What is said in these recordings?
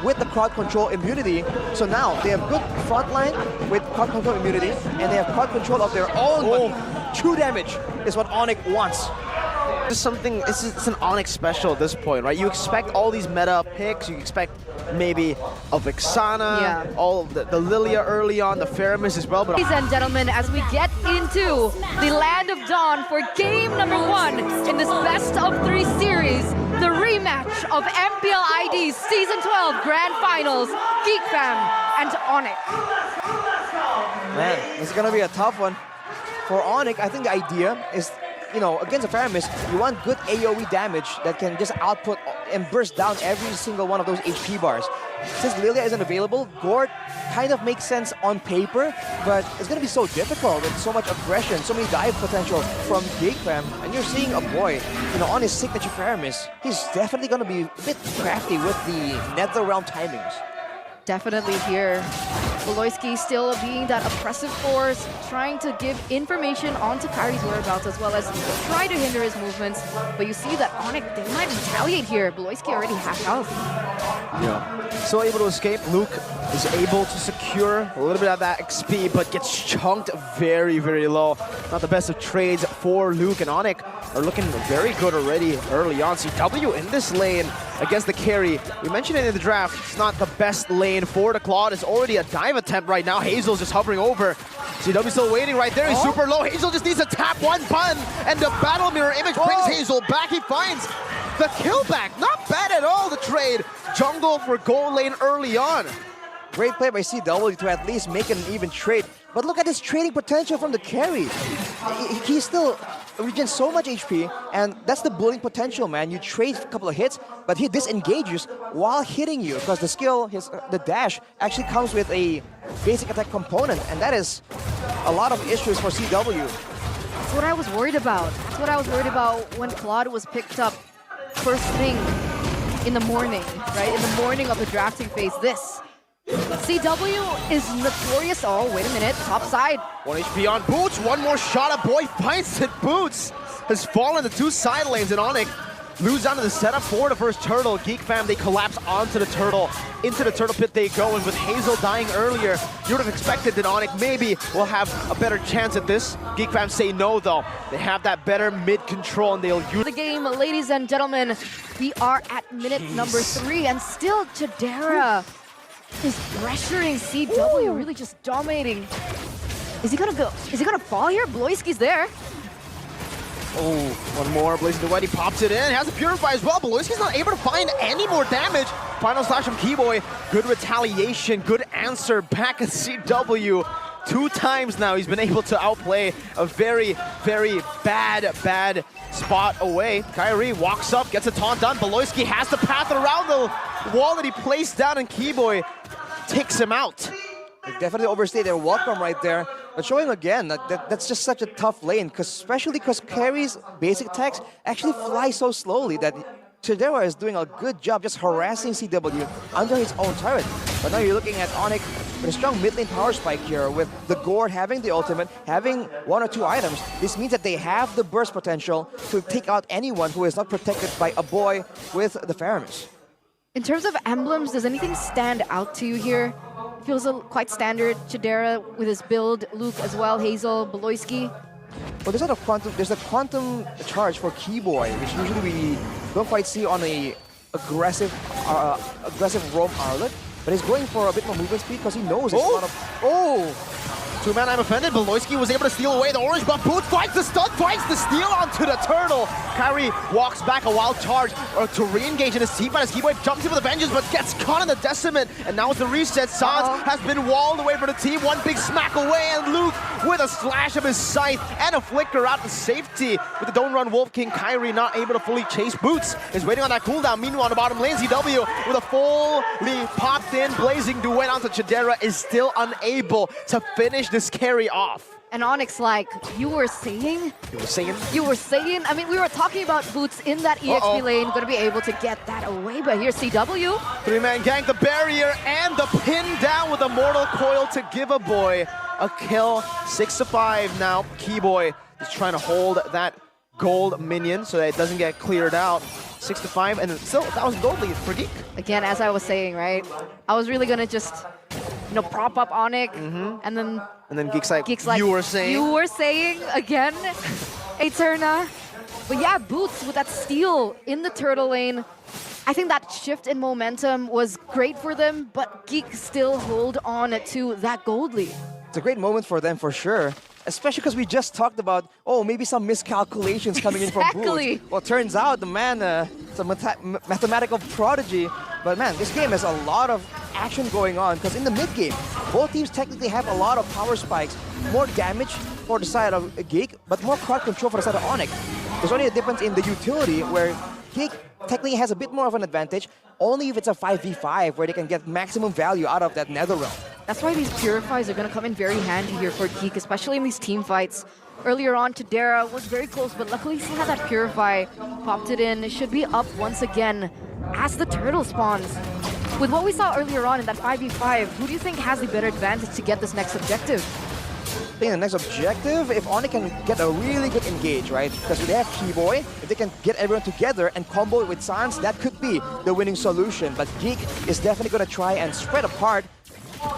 with the crowd control immunity. So now they have good front line with crowd control immunity, and they have crowd control of their own. But true damage is what Onic wants. It's an Onic special at this point, right? You expect all these meta picks, you expect maybe a Vixana, all of the Lilia early on, the Faramis as well. But Ladies and gentlemen, as we get into the Land of Dawn for game number 1 in this best of 3 series, the rematch of MPLID's Season 12 Grand Finals, Geek Fam and Onic. Man, this is gonna be a tough one. For Onic, I think the idea is, you know, against a Faramis, you want good AoE damage that can just output and burst down every single one of those HP bars. Since Lilia isn't available, Gord kind of makes sense on paper, but it's going to be so difficult with so much aggression, so many dive potential from Geek Fam. And you're seeing a boy, you know, on his signature Faramis, he's definitely going to be a bit crafty with the NetherRealm timings. Definitely here. Beloyski still being that oppressive force, trying to give information onto Kyrie's whereabouts as well as try to hinder his movements. But you see that Onic, they might retaliate here. Beloyski already half health. yeah, still able to escape. Luke is able to secure a little bit of that XP, but gets chunked very, very low. Not the best of trades for Luke, and Onic are looking very good already early on. CW in this lane against the carry. We mentioned it in the draft, it's not the best lane for the Claude. It's already a dive attempt right now. Hazel's just hovering over. CW still waiting right there. He's super low. Hazel just needs to tap one button, and the battle mirror image brings Hazel back. He finds the kill back. Not bad at all, the trade. Jungle for gold lane early on. Great play by CW to at least make it an even trade. But look at his trading potential from the carry. He still regens so much HP, and that's the bullying potential, man. You trade a couple of hits, but he disengages while hitting you because the skill, the dash, actually comes with a basic attack component, and that is a lot of issues for CW. That's what I was worried about. That's what I was worried about when Claude was picked up first thing in the morning, right? In the morning of the drafting phase. This. CW is notorious. Oh, wait a minute. Top side. 1 HP on Boots. One more shot. A boy finds it. Boots has fallen to 2 side lanes, and Onic lose onto the setup for the first turtle. Geek Fam, they collapse onto the turtle. Into the turtle pit they go, and with Hazel dying earlier, you would have expected that Onic maybe will have a better chance at this. Geek Fam say no, though. They have that better mid control, and they'll use The game, ladies and gentlemen, we are at minute number 3, and still Chidera is pressuring CW, really just dominating. Is he gonna go? Is he gonna fall here? Beloyski's there. Oh, one more. Blazing the White, he pops it in. He has to purify as well. Beloyski's not able to find any more damage. Final slash from Keyboy. Good retaliation, good answer back at CW. 2 times now he's been able to outplay a very, very bad spot away. Kyrie walks up, gets a taunt done. Beloyski has the path around the wall that he placed down, and Keyboy takes him out. They definitely overstayed their welcome right there. But showing again that's just such a tough lane, especially because Carrie's basic attacks actually fly so slowly that Chidera is doing a good job just harassing CW under his own turret. But now you're looking at Onic with a strong mid lane power spike here, with the Gord having the ultimate, having 1 or 2 items. This means that they have the burst potential to take out anyone who is not protected by a boy with the Faramis. In terms of emblems, does anything stand out to you here? Feels quite standard. Chidera with his build, Luke as well, Hazel, Beloyski. Well, there's a quantum charge for Keyboy, which usually we don't quite see on a aggressive roam Arlet. But he's going for a bit more movement speed because he knows it's a lot of... 2-man, I'm offended. Beloyski was able to steal away the orange buff. Boots finds the stun, finds the steal onto the turtle. Kyrie walks back, a wild charge to re-engage in his team, but his Keyboy jumps in with a vengeance, but gets caught in the decimate. And now with the reset, Sans has been walled away from the team. One big smack away, and Luke with a slash of his scythe and a flicker out to safety. With the Don't Run Wolf King, Kyrie not able to fully chase. Boots is waiting on that cooldown. Meanwhile, on the bottom lane, ZW with a fully popped in blazing duet onto Chidera is still unable to finish this carry off. And Onyx, like, you were saying? You were saying? I mean, we were talking about Boots in that EXP lane, gonna be able to get that away, but here's CW. 3-man gank, the barrier, and the pin down with a Mortal Coil to give a boy a kill. 6-5 now. Keyboy is trying to hold that gold minion so that it doesn't get cleared out. 6-5, and still, that was gold lead for Geek. Again, as I was saying, right? I was really gonna just, prop up Onic, and then Geek's like, you were saying again, Eterna. But yeah, Boots with that steal in the turtle lane. I think that shift in momentum was great for them, but Geek still hold on to that gold lead. It's a great moment for them for sure. Especially because we just talked about, maybe some miscalculations coming in from Boots. Well, turns out the man is a mathematical prodigy. But man, this game has a lot of action going on because in the mid game, both teams technically have a lot of power spikes. More damage for the side of Geek, but more crowd control for the side of Onic. There's only a difference in the utility where Geek technically has a bit more of an advantage, only if it's a 5v5 where they can get maximum value out of that Nether Realm. That's why these Purifies are going to come in very handy here for Geek, especially in these team fights. Earlier on, Tadera was very close, but luckily he still had that Purify. Popped it in. It should be up once again as the turtle spawns. With what we saw earlier on in that 5v5, who do you think has the better advantage to get this next objective? I think the next objective, if Onic can get a really good engage, right? Because they have Keyboy, if they can get everyone together and combo it with Sans, that could be the winning solution. But Geek is definitely going to try and spread apart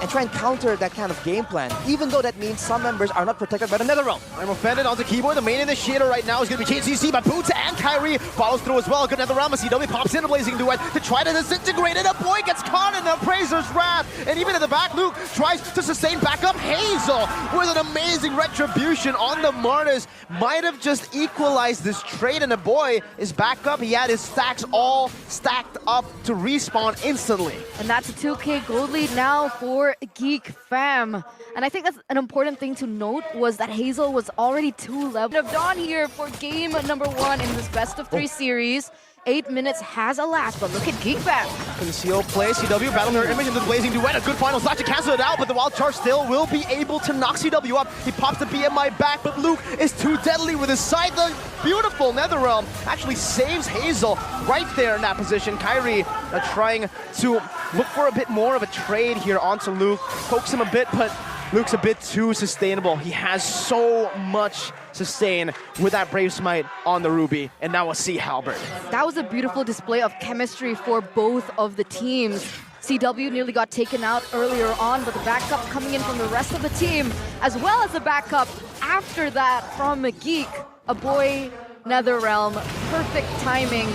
and try and counter that kind of game plan, even though that means some members are not protected by the Nether Realm. I'm offended onto Keyboy. The main initiator right now is going to be CC, but Boots and Kyrie follows through as well. Good Nether Realm. CW pops in a Blazing Duet to try to disintegrate it. A boy gets caught in the Appraiser's Wrath. And even in the back, Luke tries to sustain back up. Hazel with an amazing retribution on the Martyrs. Might have just equalized this trade, and the boy is back up. He had his stacks all stacked up to respawn instantly. And that's a 2K gold lead now for Geek fam. And I think that's an important thing to note was that Hazel was already 2 levels of Dawn here for game number 1 in this best of 3 series. 8 minutes has elapsed, but look at Geek fam. Conceal play, CW battle mirror image into the Blazing Duet. A good final slot to cancel it out, but the Wild Charge still will be able to knock CW up. He pops the BMI back, but Luke is too deadly with his side. The beautiful NetherRealm actually saves Hazel right there in that position. Kyrie trying to look for a bit more of a trade here onto Luke. Pokes him a bit, but Luke's a bit too sustainable. He has so much sustain with that Brave Smite on the Ruby, and now a Sea Halberd. That was a beautiful display of chemistry for both of the teams. CW nearly got taken out earlier on, but the backup coming in from the rest of the team, as well as the backup after that from Geek. A boy NetherRealm, perfect timing.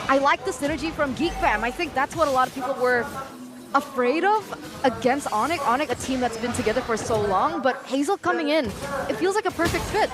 I like the synergy from Geek fam. I think that's what a lot of people were afraid of against Onic. Onic, a team that's been together for so long, but Hazel coming in, it feels like a perfect fit.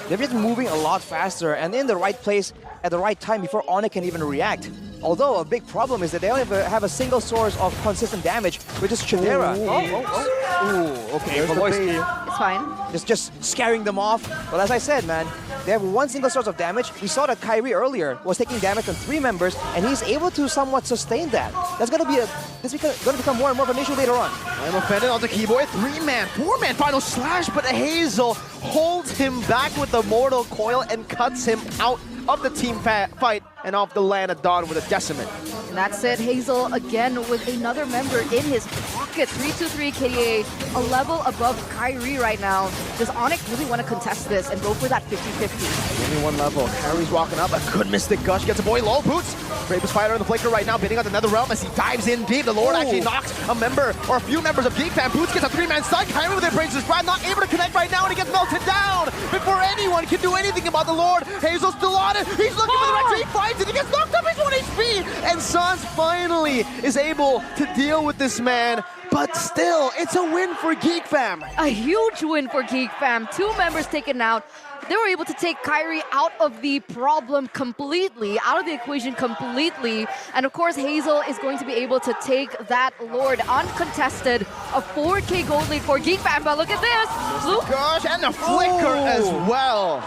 They're just moving a lot faster and in the right place at the right time before Onic can even react. Although a big problem is that they only have a single source of consistent damage, which is Chidera. Ooh, okay, It's fine. Just scaring them off. But as I said, man, they have one single source of damage. We saw that Kyrie earlier was taking damage from 3 members, and he's able to somewhat sustain that. That's going to become more and more of an issue later on. I'm offended onto Keyboy. 3-man, 4-man final slash, but Hazel holds him back with the Mortal Coil and cuts him out of the team fight and off the land of Dawn with a Decimate. And that's it. Hazel again with another member in his pocket. 3-2-3 KDA, a level above Kyrie right now. Does Onic really want to contest this and go for that 50-50? Only 1 level. Kyrie's walking up. A good Mystic Gush gets a boy low. Boots. Bravest fighter in the flicker right now, bidding on the NetherRealm as he dives in deep. The Lord actually knocks a member or a few members of Geek fam. Boots gets a 3-man stun. Kyrie with Appraiser's Wrath, not able to connect right now, and he gets melted down before anyone can do anything about the Lord. Hazel's still on it. He's looking for the retreat. He finds it. He gets knocked up. He's 1 HP. And Sans finally is able to deal with this man. But still, it's a win for Geek fam. A huge win for Geek fam. 2 members taken out. They were able to take Kyrie out of the problem completely, out of the equation completely. And of course, Hazel is going to be able to take that Lord uncontested. A 4K gold lead for Geek fam. But look at this. Luke. Gosh, and the flicker as well.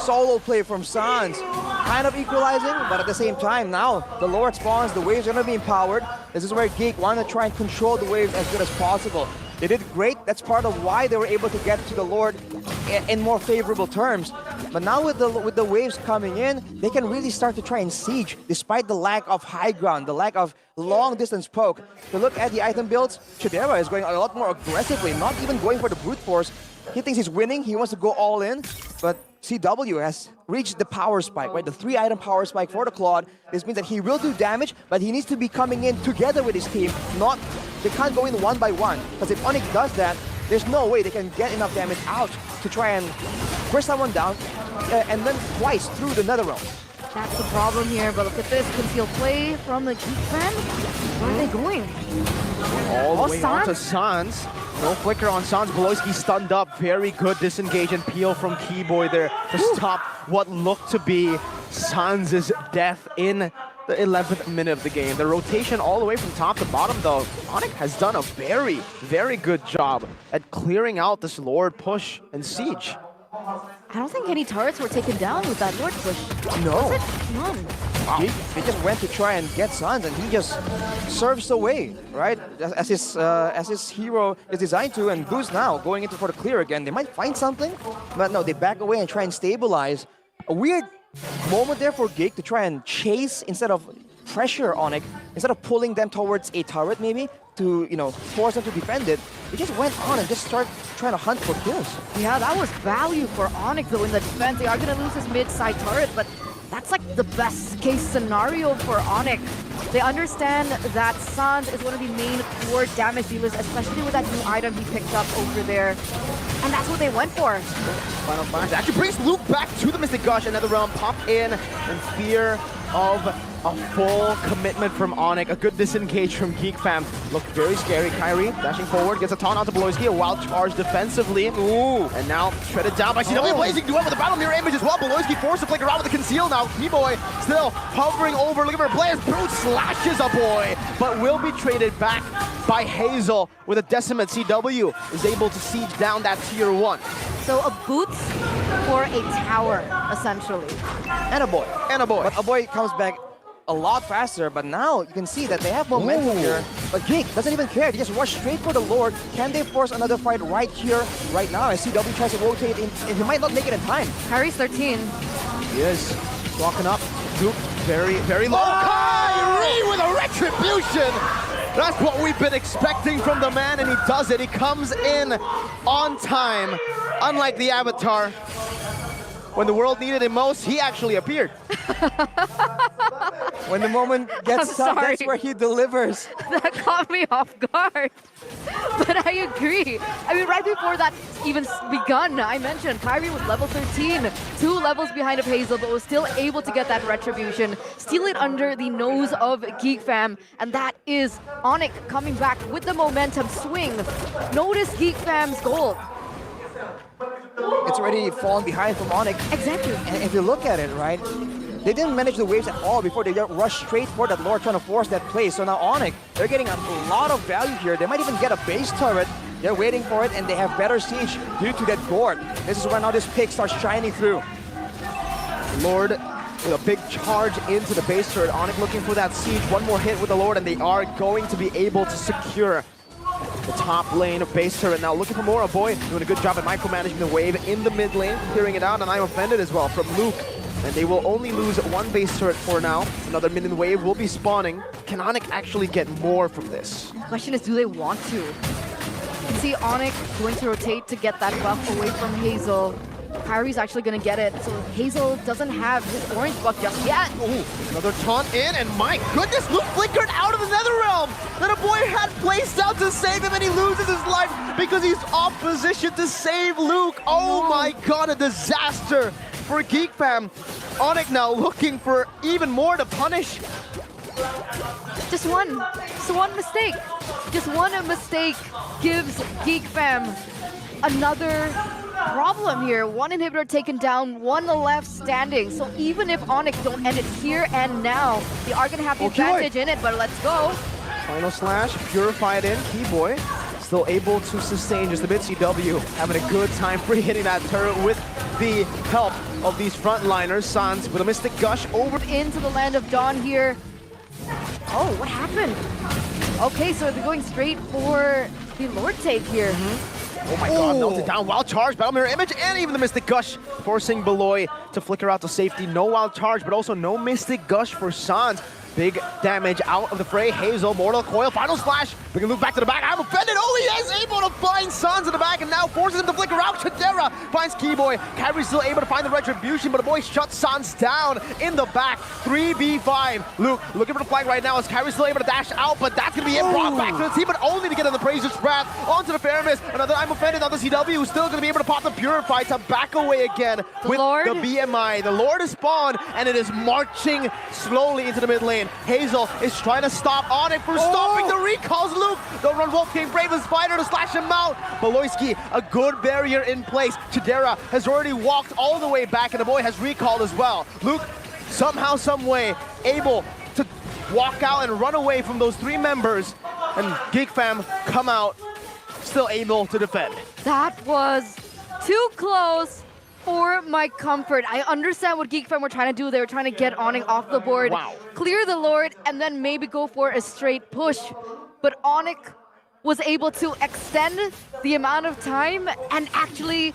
Solo play from Sans. Kind of equalizing, but at the same time, now the Lord spawns, the waves are going to be empowered. This is where Geek wanted to try and control the waves as good as possible. They did great. That's part of why they were able to get to the Lord in more favorable terms. But now with the waves coming in, they can really start to try and siege, despite the lack of high ground, the lack of long-distance poke. To look at the item builds, Chidera is going a lot more aggressively, not even going for the brute force. He thinks he's winning. He wants to go all in, but CW has reached the power spike, right? The 3-item power spike for the Claude. This means that he will do damage, but he needs to be coming in together with his team. They can't go in one by one, because if Onic does that, there's no way they can get enough damage out to try and burst someone down, and then twice through the nether realm. That's the problem here, but look at this concealed play from the Geek fan. Where are they going? All the way Sans? onto Sans. No flicker on Sans. Beloyski stunned up. Very good disengage and peel from Keyboy there to stop what looked to be Sans' death in the 11th minute of the game. The rotation all the way from top to bottom, though. Onic has done a very, very good job at clearing out this Lord push and siege. I don't think any turrets were taken down with that Lord push. No. None. Wow. They just went to try and get Sans, and he just serves away, right? As his hero is designed to, and Goose now going into for the clear again. They might find something, but no, they back away and try and stabilize. A weird moment there for Geek to try and chase instead of pressure Onic, instead of pulling them towards a turret maybe to, you know, force them to defend it. They just went on and just started trying to hunt for kills. Yeah, that was value for Onic though in the defense. They are going to lose his mid-side turret, but that's like the best case scenario for Onic. They understand that Sans is one of the main core damage dealers, especially with that new item he picked up over there. And that's what they went for. Final flash actually brings Luke back to the Mystic Gush. Another realm pop in fear of a full commitment from Onic. A good disengage from Geek fam. Looked very scary. Kyrie dashing forward, gets a taunt onto Beloyski. A wild charge defensively. Ooh. And now shredded down by CW. Blazing duet with a battle mirror image as well. Beloyski forced to flicker around with the conceal now. Keyboy still hovering over, looking for a Blaze. Brute slashes a boy, but will be traded back by Hazel with a Decimate. CW is able to siege down that tier 1. So a boots for a tower, essentially. And a boy. But a boy comes back a lot faster, but now you can see that they have momentum here. But Geek doesn't even care. They just rush straight for the Lord. Can they force another fight right here, right now? As CW tries to rotate in, and he might not make it in time. Kyrie's 13. He is walking up. Duke very, very low. Kyrie with a retribution! That's what we've been expecting from the man, and he does it. He comes in on time. Unlike the Avatar, when the world needed him most, he actually appeared. When the moment gets tough, that's where he delivers. That caught me off guard. But I agree. I mean, right before that even begun, I mentioned Kyrie was level 13, 2 levels behind of Hazel, but was still able to get that retribution, steal it under the nose of Geek fam, and that is Onic coming back with the momentum swing. Notice Geek fam's goal. It's already fallen behind from Onic. Exactly. And if you look at it, right, they didn't manage the waves at all before they rushed straight for that Lord, trying to force that play. So now Onic, they're getting a lot of value here. They might even get a base turret. They're waiting for it, and they have better siege due to that Gourd. This is when now this pick starts shining through. Lord with a big charge into the base turret. Onic looking for that siege. One more hit with the Lord, and they are going to be able to secure the top lane of base turret. Now looking for more. A boy doing a good job at micromanaging the wave in the mid lane, clearing it out, and I'm offended as well from Luke. And they will only lose one base turret for now. Another minion wave will be spawning. Can Onic actually get more from this? The question is, do they want to? You can see Onic going to rotate to get that buff away from Hazel. Kyrie's actually going to get it, so Hazel doesn't have his orange buff just yet. Ooh, another taunt in, and my goodness, Luke flickered out of the nether realm that a boy had placed out to save him, and he loses his life because he's off position to save Luke. Oh my god, a disaster for Geek fam. Onic now looking for even more to punish. Just one mistake. Just one mistake gives Geek fam another problem here. One inhibitor taken down, one left standing. So even if Onic don't end it here and now, they are going to have the advantage in it, but let's go. Final slash, purified in, Keyboy still able to sustain just a bit. CW having a good time free hitting that turret with the help of these frontliners. Sans with a Mystic Gush over into the land of Dawn here. Oh, what happened? Okay, so they're going straight for the Lord take here. Oh my god, melted down. Wild charge, battle mirror image, and even the Mystic Gush forcing Beloy to flicker out to safety. No wild charge, but also no Mystic Gush for Sans. big damage out of the fray. Hazel, Mortal Coil, Final Slash, bringing Luke back to the back. I'm offended. Oh, he is able to find Suns in the back and now forces him to flicker out. Chidera finds Keyboy. Kyrie's still able to find the retribution, but the boy shuts Suns down in the back. 3v5. Luke looking for the flag right now as Kyrie's still able to dash out, but that's going to be it. Brought back to the team, but only to get on the Praisers Wrath onto the Fairness. Another I'm offended on the CW, who's still going to be able to pop the Purify to back away again with Lord. the BMI. The Lord is spawned, and it is marching slowly into the mid lane. Hazel is trying to stop Onic for stopping the recalls. Luke, don't run Wolfgang, Brave and Spider to slash him out. Baloyski, a good barrier in place. Chidera has already walked all the way back, and the boy has recalled as well. Luke, somehow, some way, able to walk out and run away from those 3 members, and Geek fam come out, still able to defend. That was too close for my comfort. I understand what Geek Fam were trying to do. They were trying to get Onic off the board, clear the Lord, and then maybe go for a straight push. But Onic was able to extend the amount of time, and actually,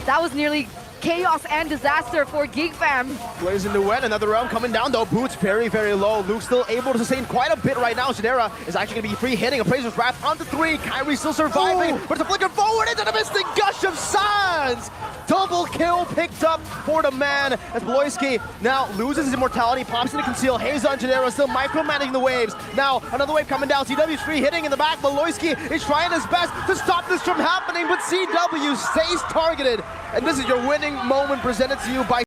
that was nearly chaos and disaster for Geek Fam. Plays into wet, another round coming down though. Boots very, very low. Luke's still able to sustain quite a bit right now. Chidera is actually going to be free hitting. Appraiser's Wrath onto 3. Kyrie still surviving, but it's a flicker forward into the mystic gush of Suns. Double kill picked up for the man as Baloyski now loses his immortality, pops into conceal. Hazel and Chidera still micromanaging the waves. Now another wave coming down. CW's free hitting in the back. Baloyski is trying his best to stop this from happening, but CW stays targeted. And this is your winning moment presented to you by